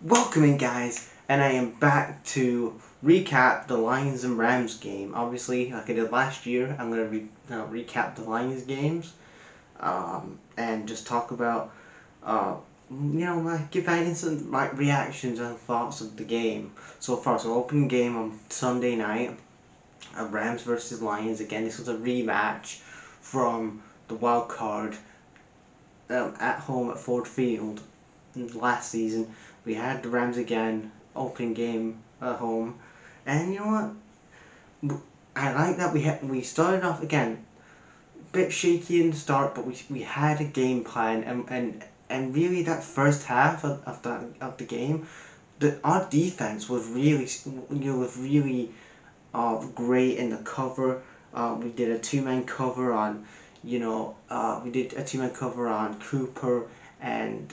Welcome in, guys, and I am back to recap the Lions and Rams game. Obviously, like I did last year, I'm going to recap the Lions games and just talk about, give my instant reactions and thoughts of the game so far. So, opening game on Sunday night, Rams versus Lions. Again, this was a rematch from the wild card at home at Ford Field last season. We had the Rams again, opening game at home, and you know what? I like that we started off again, a bit shaky in the start, but we had a game plan, and really that first half of the game, our defense was really great in the cover. We did a two-man cover on, we did a two-man cover on Cooper and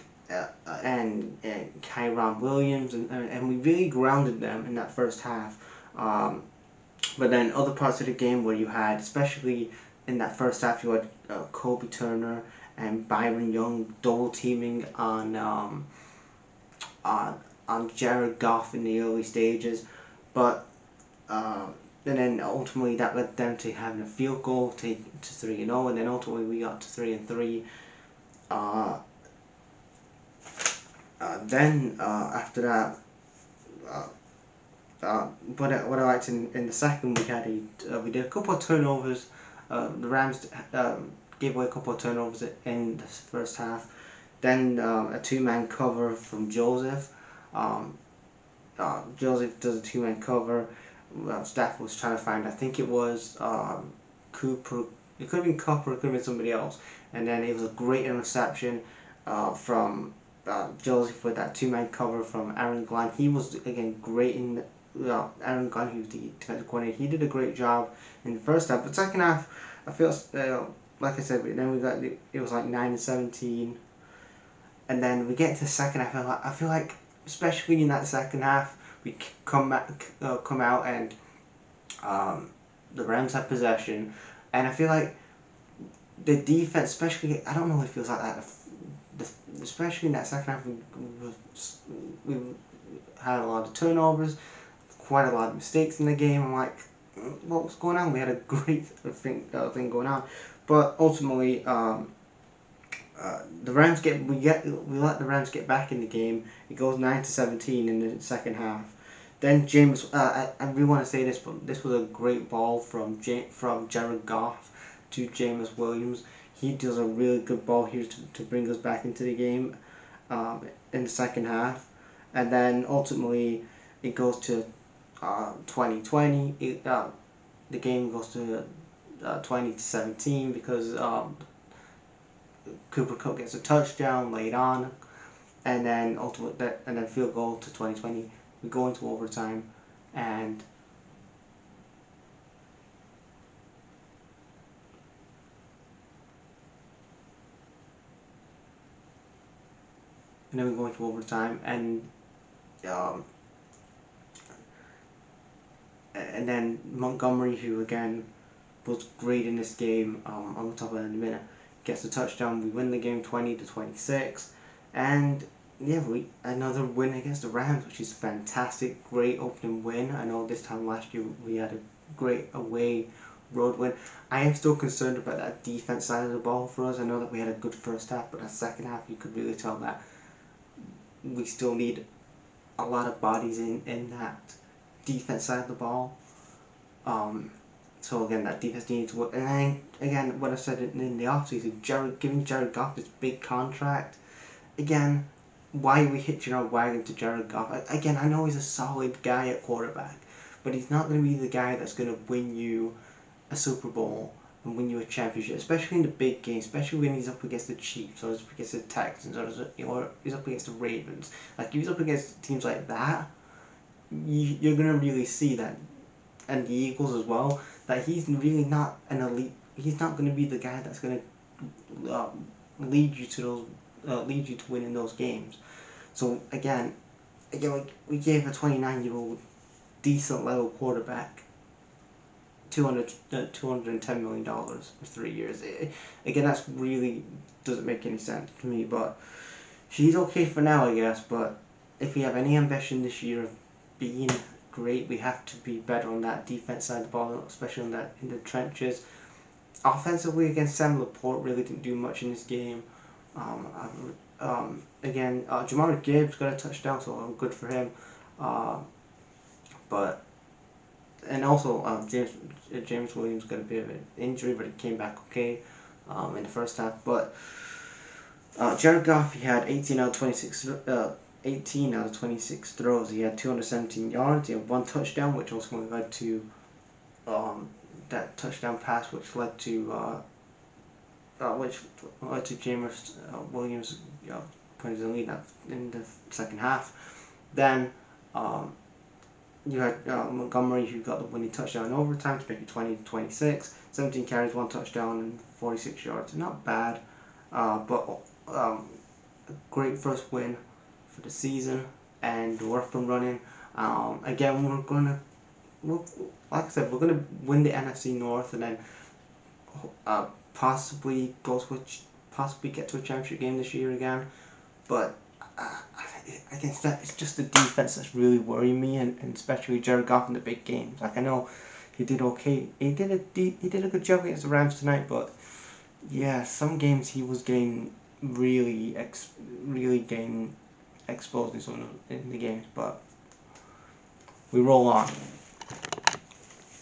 Kyron Williams, and we really grounded them in that first half. But then other parts of the game where you had, especially in that first half, you had Kobe Turner and Byron Young double teaming on Jared Goff in the early stages, but and then ultimately that led them to having a field goal to 3-0, and then ultimately we got to 3-3. Then after that, what I liked in the second, we did a couple of turnovers. The Rams gave away a couple of turnovers in the first half. Then a two-man cover from Joseph. Joseph does a two-man cover. Staff was trying to find, I think it was Cooper. It could have been Cooper, it could have been somebody else. And then it was a great interception from Joseph with that two-man cover from Aaron Glenn. He was, again, great in Aaron Glenn, he was the defensive coordinator. He did a great job in the first half. But second half, I feel, like I said, then it was like 9-17. And then we get to the second half, I feel like, especially in that second half, we come out and the Rams have possession, and I feel like the defense, especially, I don't know if it feels like that, especially in that second half, we had a lot of turnovers, quite a lot of mistakes in the game. I'm like, what was going on? We had a great thing going on, but ultimately, the Rams we let the Rams get back in the game. It goes 9-17 in the second half. Then James, I really want to say this, but this was a great ball from Jared Goff to James Williams. He does a really good ball here to bring us back into the game in the second half. And then ultimately it goes to 2020. The game goes to 20-17 because Cooper Kupp gets a touchdown late on, and then field goal to 2020. We go into overtime, and then we go into overtime, um, and then Montgomery, who again was great in this game, I'm going to talk about it in a minute, gets a touchdown. We win the game 20-26, and yeah, another win against the Rams, which is a fantastic, great opening win. I know this time last year we had a great away road win. I am still concerned about that defense side of the ball for us. I know that we had a good first half, but that second half you could really tell that we still need a lot of bodies in that defense side of the ball. So again, that defense needs to work. And then again, what I said in the offseason, giving Jared Goff this big contract. Again, why are we hitching our wagon to Jared Goff? Again, I know he's a solid guy at quarterback, but he's not going to be the guy that's going to win you a Super Bowl and win you a championship, especially in the big games, especially when he's up against the Chiefs, or he's up against the Texans, or he's up against the Ravens. Like, if he's up against teams like that, you're going to really see that, and the Eagles as well, that he's really not an elite. He's not going to be the guy that's going to lead you to winning those games. So again, we gave a 29-year-old decent level quarterback $210 million for 3 years. Again, that's really doesn't make any sense to me, but she's okay for now, I guess. But if we have any ambition this year of being great, we have to be better on that defense side of the ball, especially on that in the trenches. Offensively against Sam Laporte really didn't do much in this game. Again, Jamar Gibbs got a touchdown, so good for him. But and also James Williams got a bit of an injury, but he came back okay in the first half. But Jared Goff, he had 18 out of 26 throws. He had 217 yards. He had one touchdown, which ultimately led to that touchdown pass, which led to James Williams putting the lead in the second half. Then you had Montgomery, who got the winning touchdown in overtime to make it 20-26. 17 carries, one touchdown, and 46 yards. Not bad, but a great first win for the season, and worth from running. Again, like I said, we're gonna win the NFC North, and then possibly get to a championship game this year again. But against that, it's just the defense that's really worrying me, and especially Jared Goff in the big games. Like, I know he did okay. He did a good job against the Rams tonight, but yeah, some games he was getting really getting exposed in some in the games. But we roll on.